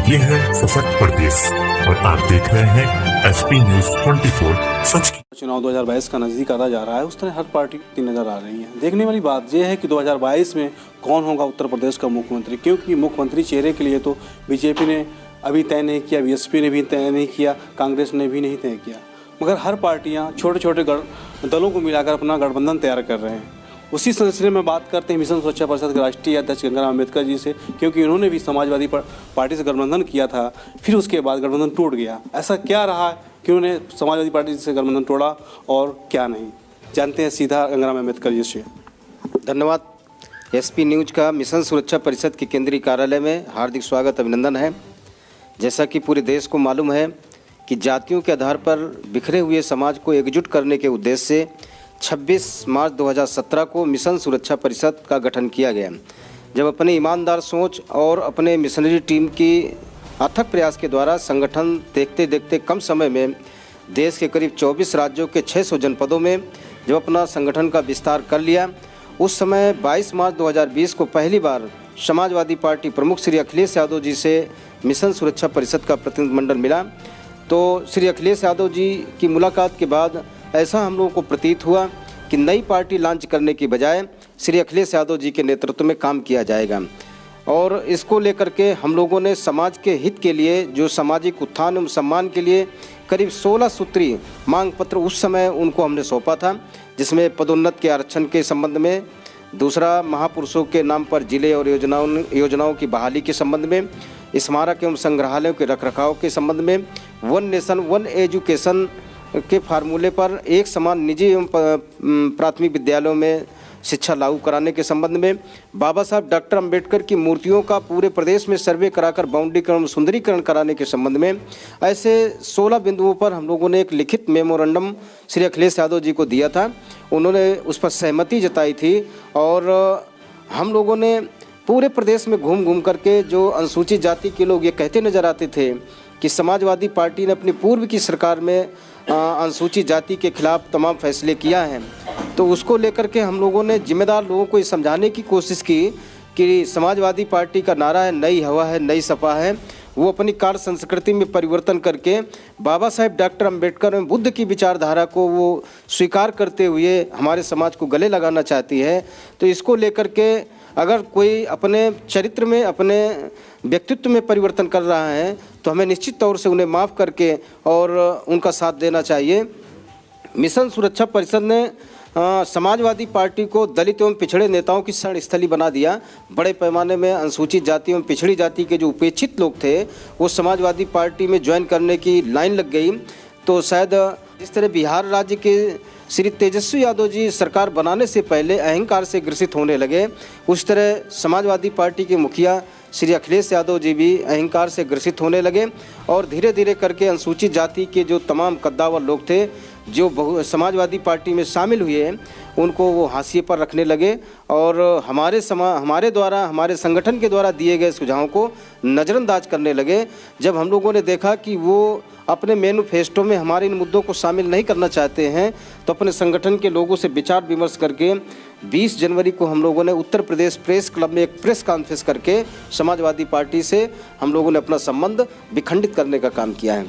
ये है सशक्त प्रदेश और आप देख रहे हैं एसपी न्यूज 24 सच की। चुनाव 2022 का नज़दीक आता जा रहा है, उस तरह हर पार्टी की नज़र आ रही है। देखने वाली बात यह है कि 2022 में कौन होगा उत्तर प्रदेश का मुख्यमंत्री, क्योंकि मुख्यमंत्री चेहरे के लिए तो बीजेपी ने अभी तय नहीं किया, बीएसपी ने भी तय नहीं किया, कांग्रेस ने भी नहीं तय किया, मगर हर पार्टियाँ छोटे छोटे दलों को मिलाकर अपना गठबंधन तैयार कर रहे हैं। उसी सिलसिले में बात करते हैं मिशन सुरक्षा परिषद के राष्ट्रीय अध्यक्ष गंगाराम अम्बेडकर जी से, क्योंकि उन्होंने भी समाजवादी पार्टी से गठबंधन किया था, फिर उसके बाद गठबंधन टूट गया। ऐसा क्या रहा कि उन्होंने समाजवादी पार्टी से गठबंधन तोड़ा और क्या नहीं, जानते हैं सीधा गंगाराम अम्बेडकर जी से। धन्यवाद। एसपी न्यूज का मिशन सुरक्षा परिषद के केंद्रीय कार्यालय में हार्दिक स्वागत अभिनंदन है। जैसा कि पूरे देश को मालूम है कि जातियों के आधार पर बिखरे हुए समाज को एकजुट करने के उद्देश्य से 26 मार्च 2017 को मिशन सुरक्षा परिषद का गठन किया गया, जब अपने ईमानदार सोच और अपने मिशनरी टीम की अथक प्रयास के द्वारा संगठन देखते देखते कम समय में देश के करीब 24 राज्यों के 600 जनपदों में जब अपना संगठन का विस्तार कर लिया। उस समय 22 मार्च 2020 को पहली बार समाजवादी पार्टी प्रमुख श्री अखिलेश यादव जी से मिशन सुरक्षा परिषद का प्रतिनिधिमंडल मिला। तो श्री अखिलेश यादव जी की मुलाकात के बाद ऐसा हम लोगों को प्रतीत हुआ कि नई पार्टी लॉन्च करने की बजाय श्री अखिलेश यादव जी के नेतृत्व में काम किया जाएगा, और इसको लेकर के हम लोगों ने समाज के हित के लिए, जो सामाजिक उत्थान एवं सम्मान के लिए करीब 16 सूत्री मांग पत्र उस समय उनको हमने सौंपा था, जिसमें पदोन्नत के आरक्षण के संबंध में, दूसरा महापुरुषों के नाम पर जिले और योजनाओं की बहाली के संबंध में, स्मारक एवं संग्रहालयों के रखरखाव के संबंध में, वन नेशन वन एजुकेशन के फार्मूले पर एक समान निजी एवं प्राथमिक विद्यालयों में शिक्षा लागू कराने के संबंध में, बाबा साहब डॉक्टर अंबेडकर की मूर्तियों का पूरे प्रदेश में सर्वे कराकर बाउंड्रीकरण सुंदरीकरण कराने के संबंध में, ऐसे 16 बिंदुओं पर हम लोगों ने एक लिखित मेमोरेंडम श्री अखिलेश यादव जी को दिया था। उन्होंने उस पर सहमति जताई थी, और हम लोगों ने पूरे प्रदेश में घूम घूम करके जो अनुसूचित जाति के लोग ये कहते नजर आते थे कि समाजवादी पार्टी ने अपनी पूर्व की सरकार में अनुसूचित जाति के खिलाफ तमाम फैसले किया है, तो उसको लेकर के हम लोगों ने जिम्मेदार लोगों को ये समझाने की कोशिश की कि समाजवादी पार्टी का नारा है नई हवा है नई सपा है। वो अपनी कार्य संस्कृति में परिवर्तन करके बाबा साहेब डॉक्टर अंबेडकर एवं बुद्ध की विचारधारा को वो स्वीकार करते हुए हमारे समाज को गले लगाना चाहती है। तो इसको लेकर के अगर कोई अपने चरित्र में, अपने व्यक्तित्व में परिवर्तन कर रहा है, तो हमें निश्चित तौर से उन्हें माफ़ करके और उनका साथ देना चाहिए। मिशन सुरक्षा परिषद ने समाजवादी पार्टी को दलित एवं पिछड़े नेताओं की शरण स्थली बना दिया। बड़े पैमाने में अनुसूचित जाति एवं पिछड़ी जाति के जो उपेक्षित लोग थे वो समाजवादी पार्टी में ज्वाइन करने की लाइन लग गई। तो शायद जिस तरह बिहार राज्य के श्री तेजस्वी यादव जी सरकार बनाने से पहले अहंकार से ग्रसित होने लगे, उस तरह समाजवादी पार्टी के मुखिया श्री अखिलेश यादव जी भी अहंकार से ग्रसित होने लगे, और धीरे धीरे करके अनुसूचित जाति के जो तमाम कद्दावर लोग थे जो समाजवादी पार्टी में शामिल हुए, उनको वो हाशिए पर रखने लगे, और हमारे द्वारा, हमारे संगठन के द्वारा दिए गए सुझावों को नज़रअंदाज करने लगे। जब हम लोगों ने देखा कि वो अपने मैनिफेस्टो में हमारे इन मुद्दों को शामिल नहीं करना चाहते हैं, तो अपने संगठन के लोगों से विचार विमर्श करके 20 जनवरी को हम लोगों ने उत्तर प्रदेश प्रेस क्लब में एक प्रेस कॉन्फ्रेंस करके समाजवादी पार्टी से हम लोगों ने अपना संबंध विखंडित करने का काम किया है।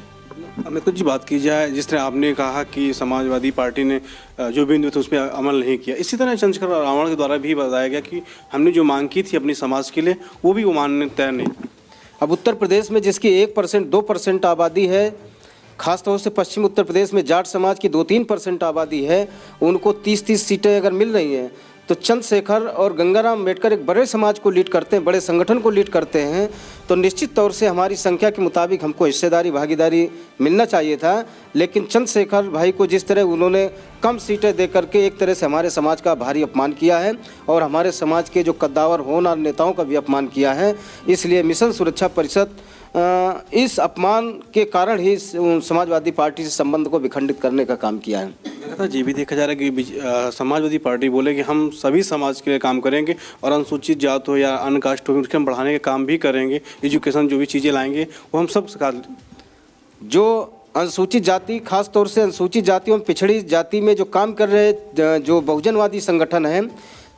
अम्बेडकर जी, बात की जाए, जिस तरह आपने कहा कि समाजवादी पार्टी ने जो बिंदु थे उस पर अमल नहीं किया, इसी तरह चंद्रशेखर रावण के द्वारा भी बताया गया कि हमने जो मांग की थी अपनी समाज के लिए वो भी वो मानने तैयार नहीं। अब उत्तर प्रदेश में जिसकी 1% 2% आबादी है, खासतौर से पश्चिम उत्तर प्रदेश में जाट समाज की 2-3% आबादी है, उनको 30-30 सीटें अगर मिल रही हैं, तो चंद्रशेखर और गंगाराम अम्बेडकर एक बड़े समाज को लीड करते हैं, बड़े संगठन को लीड करते हैं, तो निश्चित तौर से हमारी संख्या के मुताबिक हमको हिस्सेदारी भागीदारी मिलना चाहिए था। लेकिन चंद्रशेखर भाई को जिस तरह उन्होंने कम सीटें दे करके एक तरह से हमारे समाज का भारी अपमान किया है, और हमारे समाज के जो कद्दावर होनहार नेताओं का भी अपमान किया है, इसलिए मिशन सुरक्षा परिषद इस अपमान के कारण ही समाजवादी पार्टी से संबंध को विखंडित करने का काम किया है। ये भी देखा जा रहा है कि समाजवादी पार्टी बोले कि हम सभी समाज के लिए काम करेंगे, और अनुसूचित जात हो या अन्य कास्ट हो उसके हम बढ़ाने का काम भी करेंगे, एजुकेशन जो भी चीज़ें लाएंगे वो हम सब सिखा। जो अनुसूचित जाति, खास तौर से अनुसूचित जाति एवं पिछड़ी जाति में जो काम कर रहे जो बहुजनवादी संगठन हैं,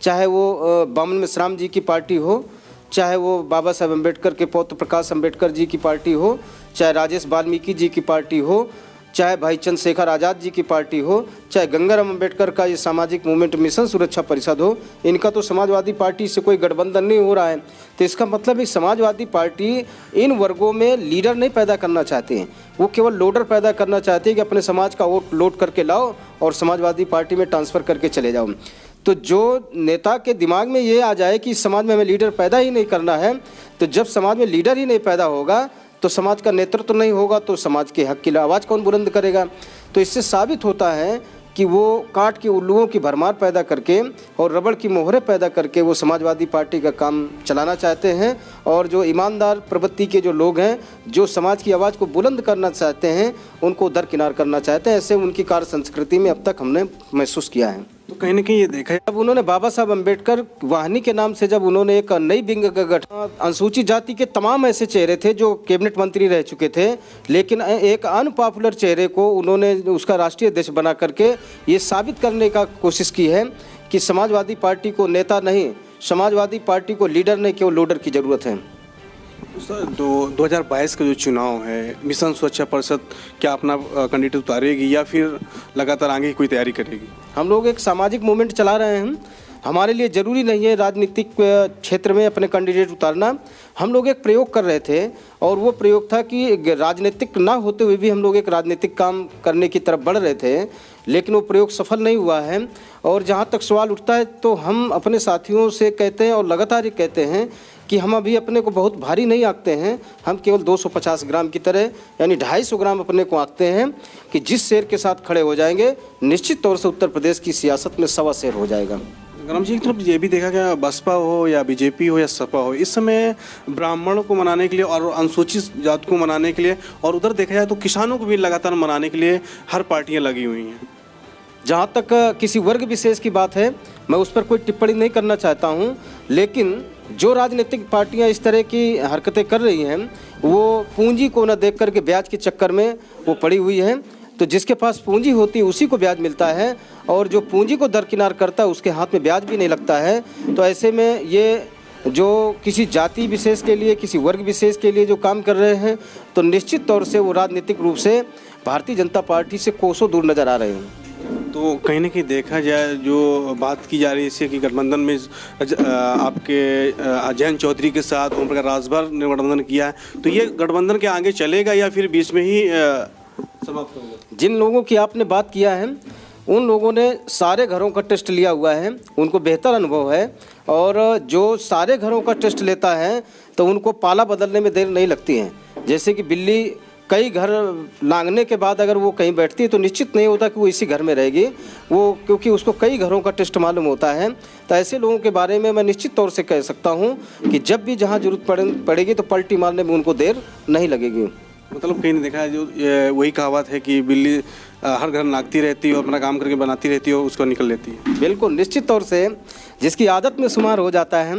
चाहे वो बामन मिश्राम जी की पार्टी हो, चाहे वो बाबा साहब अम्बेडकर के पौत्र प्रकाश अम्बेडकर जी की पार्टी हो, चाहे राजेश वाल्मीकि जी की पार्टी हो, चाहे भाई चंद्रशेखर आज़ाद जी की पार्टी हो, चाहे गंगाराम अम्बेडकर का ये सामाजिक मूवमेंट मिशन सुरक्षा परिषद हो, इनका तो समाजवादी पार्टी से कोई गठबंधन नहीं हो रहा है। तो इसका मतलब है समाजवादी पार्टी इन वर्गों में लीडर नहीं पैदा करना चाहते हैं, वो केवल लोडर पैदा करना चाहते हैं कि अपने समाज का वोट लोड करके लाओ और समाजवादी पार्टी में ट्रांसफ़र करके चले जाओ। तो जो नेता के दिमाग में ये आ जाए कि समाज में हमें लीडर पैदा ही नहीं करना है, तो जब समाज में लीडर ही नहीं पैदा होगा तो समाज का नेतृत्व नहीं होगा, तो समाज के हक की आवाज़ कौन बुलंद करेगा। तो इससे साबित होता है कि वो काट के उल्लुओं की भरमार पैदा करके और रबड़ की मोहरें पैदा करके वो समाजवादी पार्टी का काम चलाना चाहते हैं। और जो ईमानदार प्रवृत्ति के जो लोग हैं, जो समाज की आवाज़ को बुलंद करना चाहते हैं, उनको दरकिनार करना चाहते हैं। ऐसे उनकी कार्य संस्कृति में अब तक हमने महसूस किया है। तो कहीं ना कहीं ये देखा है, जब उन्होंने बाबा साहब अम्बेडकर वाहिनी के नाम से जब उन्होंने एक नई विंग का गठन, अनुसूचित जाति के तमाम ऐसे चेहरे थे जो कैबिनेट मंत्री रह चुके थे, लेकिन एक अनपॉपुलर चेहरे को उन्होंने उसका राष्ट्रीय अध्यक्ष बना करके ये साबित करने का कोशिश की है कि समाजवादी पार्टी को नेता नहीं, समाजवादी पार्टी को लीडर नहीं, केवल लोडर की ज़रूरत है। सर 2022 का जो चुनाव है, मिशन सुरक्षा परिषद क्या अपना कैंडिडेट उतारेगी या फिर लगातार आगे की कोई तैयारी करेगी? हम लोग एक सामाजिक मूवमेंट चला रहे हैं, हमारे लिए ज़रूरी नहीं है राजनीतिक क्षेत्र में अपने कैंडिडेट उतारना। हम लोग एक प्रयोग कर रहे थे और वो प्रयोग था कि राजनीतिक ना होते हुए भी हम लोग एक राजनीतिक काम करने की तरफ बढ़ रहे थे, लेकिन वो प्रयोग सफल नहीं हुआ है। और जहाँ तक सवाल उठता है तो हम अपने साथियों से कहते हैं और लगातार ये कहते हैं कि हम अभी अपने को बहुत भारी नहीं आंकते हैं, हम केवल 250 ग्राम की तरह यानी 250 ग्राम अपने को आंकते हैं कि जिस शेर के साथ खड़े हो जाएंगे निश्चित तौर से उत्तर प्रदेश की सियासत में 1.25 शेर हो जाएगा। गरम जी, एक तरफ ये भी देखा गया, बसपा हो या बीजेपी हो या सपा हो, इस समय ब्राह्मणों को मनाने के लिए और अनुसूचित जाति को मनाने के लिए, और उधर देखा जाए तो किसानों को भी लगातार मनाने के लिए हर पार्टियां लगी हुई हैं। जहाँ तक किसी वर्ग विशेष की बात है, मैं उस पर कोई टिप्पणी नहीं करना चाहता हूँ, लेकिन जो राजनीतिक पार्टियाँ इस तरह की हरकतें कर रही हैं वो पूंजी को न देख करके ब्याज के चक्कर में वो पड़ी हुई है। तो जिसके पास पूंजी होती है उसी को ब्याज मिलता है, और जो पूंजी को दरकिनार करता है उसके हाथ में ब्याज भी नहीं लगता है। तो ऐसे में ये जो किसी जाति विशेष के लिए, किसी वर्ग विशेष के लिए जो काम कर रहे हैं, तो निश्चित तौर से वो राजनीतिक रूप से भारतीय जनता पार्टी से कोसों दूर नज़र आ रहे हैं। तो कहीं ना कहीं देखा जाए, जो बात की जा रही है इससे कि गठबंधन में आपके जयंत चौधरी के साथ ओम प्रकाश राजभर ने गठबंधन किया है, तो ये गठबंधन के आगे चलेगा या फिर बीच में ही समाप्त होगा? जिन लोगों की आपने बात किया है उन लोगों ने सारे घरों का टेस्ट लिया हुआ है, उनको बेहतर अनुभव है, और जो सारे घरों का टेस्ट लेता है तो उनको पाला बदलने में देर नहीं लगती है। जैसे कि बिल्ली कई घर लांघने के बाद अगर वो कहीं बैठती है तो निश्चित नहीं होता कि वो इसी घर में रहेगी, वो क्योंकि उसको कई घरों का टेस्ट मालूम होता है। तो ऐसे लोगों के बारे में मैं निश्चित तौर से कह सकता हूँ कि जब भी जहाँ जरूरत पड़ेगी तो पलटी मारने में उनको देर नहीं लगेगी। मतलब कहीं नहीं देखा है, जो वही कहावत है कि बिल्ली हर घर नागती रहती है और अपना काम करके बनाती रहती है और उसको निकल लेती है। बिल्कुल, निश्चित तौर से जिसकी आदत में शुमार हो जाता है,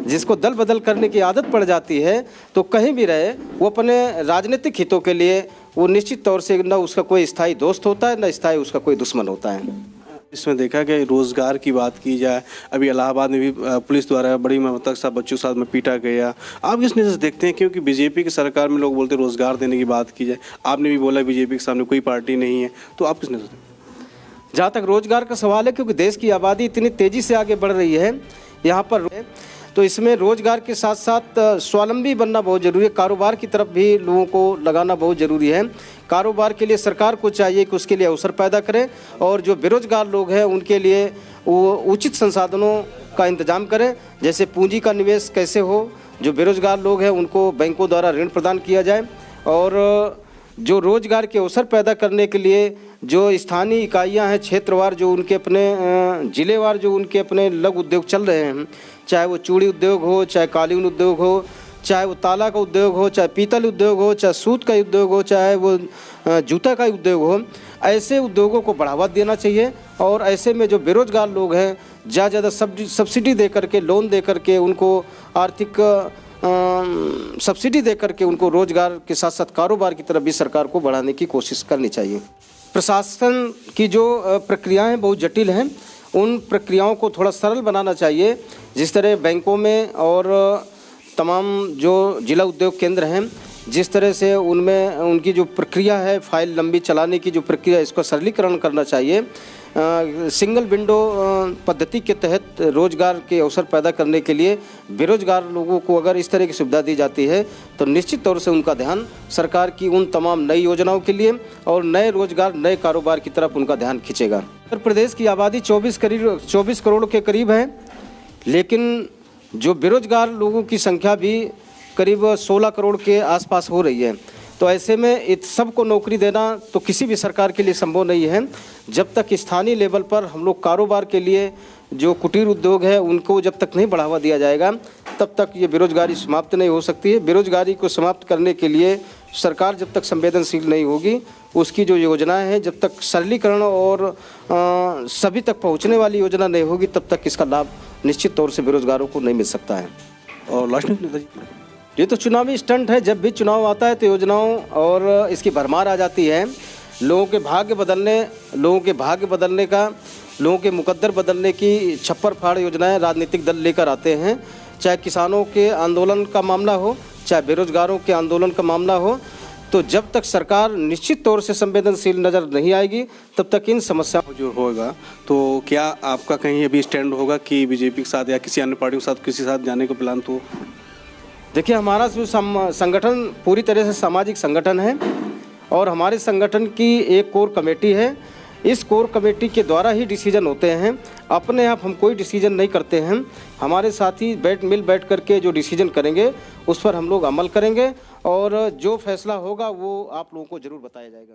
जिसको दल बदल करने की आदत पड़ जाती है, तो कहीं भी रहे वो अपने राजनीतिक हितों के लिए वो निश्चित तौर से न उसका कोई स्थायी दोस्त होता है, न स्थायी उसका कोई दुश्मन होता है। इसमें देखा कि रोज़गार की बात की जाए, अभी इलाहाबाद में भी पुलिस द्वारा बड़ी मात्रा के साथ बच्चों के साथ में पीटा गया। आप किस नज़र से देखते हैं, क्योंकि बीजेपी की सरकार में लोग बोलते हैं रोज़गार देने की बात की जाए, आपने भी बोला बीजेपी के सामने कोई पार्टी नहीं है, तो आप किस नज़र से? जहाँ तक रोज़गार का सवाल है, क्योंकि देश की आबादी इतनी तेज़ी से आगे बढ़ रही है यहाँ पर, तो इसमें रोज़गार के साथ साथ स्वावलंबी बनना बहुत ज़रूरी है। कारोबार की तरफ भी लोगों को लगाना बहुत ज़रूरी है। कारोबार के लिए सरकार को चाहिए कि उसके लिए अवसर पैदा करें, और जो बेरोज़गार लोग हैं उनके लिए वो उचित संसाधनों का इंतजाम करें। जैसे पूंजी का निवेश कैसे हो, जो बेरोज़गार लोग हैं उनको बैंकों द्वारा ऋण प्रदान किया जाए, और जो रोज़गार के अवसर पैदा करने के लिए जो स्थानीय इकाइयां हैं क्षेत्रवार, जो उनके अपने ज़िलेवार जो उनके अपने लघु उद्योग चल रहे हैं, चाहे वो चूड़ी उद्योग हो, चाहे कालीन उद्योग हो, चाहे वो ताला का उद्योग हो, चाहे पीतल उद्योग हो, चाहे सूत का उद्योग हो, चाहे वो जूता का उद्योग हो, ऐसे उद्योगों को बढ़ावा देना चाहिए। और ऐसे में जो बेरोज़गार लोग हैं ज़्यादा सब्सिडी दे करके, लोन दे करके, उनको आर्थिक सब्सिडी दे करके उनको रोज़गार के साथ साथ कारोबार की तरफ भी सरकार को बढ़ाने की कोशिश करनी चाहिए। प्रशासन की जो प्रक्रियाएं बहुत जटिल हैं, उन प्रक्रियाओं को थोड़ा सरल बनाना चाहिए। जिस तरह बैंकों में और तमाम जो जिला उद्योग केंद्र हैं, जिस तरह से उनमें उनकी जो प्रक्रिया है, फाइल लंबी चलाने की जो प्रक्रिया है, इसको सरलीकरण करना चाहिए। सिंगल विंडो पद्धति के तहत रोजगार के अवसर पैदा करने के लिए बेरोजगार लोगों को अगर इस तरह की सुविधा दी जाती है तो निश्चित तौर से उनका ध्यान सरकार की उन तमाम नई योजनाओं के लिए और नए रोजगार, नए कारोबार की तरफ उनका ध्यान खींचेगा। उत्तर प्रदेश की आबादी 24 करोड़ के करीब है, लेकिन जो बेरोजगार लोगों की संख्या भी करीब 16 करोड़ के आसपास हो रही है। तो ऐसे में इन सबको नौकरी देना तो किसी भी सरकार के लिए संभव नहीं है। जब तक स्थानीय लेवल पर हम लोग कारोबार के लिए जो कुटीर उद्योग है उनको जब तक नहीं बढ़ावा दिया जाएगा तब तक ये बेरोजगारी समाप्त नहीं हो सकती है। बेरोजगारी को समाप्त करने के लिए सरकार जब तक संवेदनशील नहीं होगी, उसकी जो योजनाएं हैं जब तक सरलीकरण और सभी तक पहुंचने वाली योजना नहीं होगी, तब तक इसका लाभ निश्चित तौर से बेरोजगारों को नहीं मिल सकता है। और लास्ट में नेताजी, ये तो चुनावी स्टंट है। जब भी चुनाव आता है तो योजनाओं और इसकी भरमार आ जाती है। लोगों के भाग्य बदलने का, लोगों के मुकद्दर बदलने की छप्पर फाड़ योजनाएं राजनीतिक दल लेकर आते हैं। चाहे किसानों के आंदोलन का मामला हो, चाहे बेरोजगारों के आंदोलन का मामला हो, तो जब तक सरकार निश्चित तौर से संवेदनशील नज़र नहीं आएगी तब तक इन समस्याओं जो होगा तो क्या आपका कहीं अभी स्टैंड होगा कि बीजेपी के साथ या किसी अन्य पार्टी के साथ किसी साथ जाने का प्लान? तो देखिए, हमारा जो संगठन पूरी तरह से सामाजिक संगठन है और हमारे संगठन की एक कोर कमेटी है। इस कोर कमेटी के द्वारा ही डिसीजन होते हैं। अपने आप हम कोई डिसीजन नहीं करते हैं। हमारे साथी मिल बैठ करके जो डिसीजन करेंगे उस पर हम लोग अमल करेंगे और जो फैसला होगा वो आप लोगों को ज़रूर बताया जाएगा।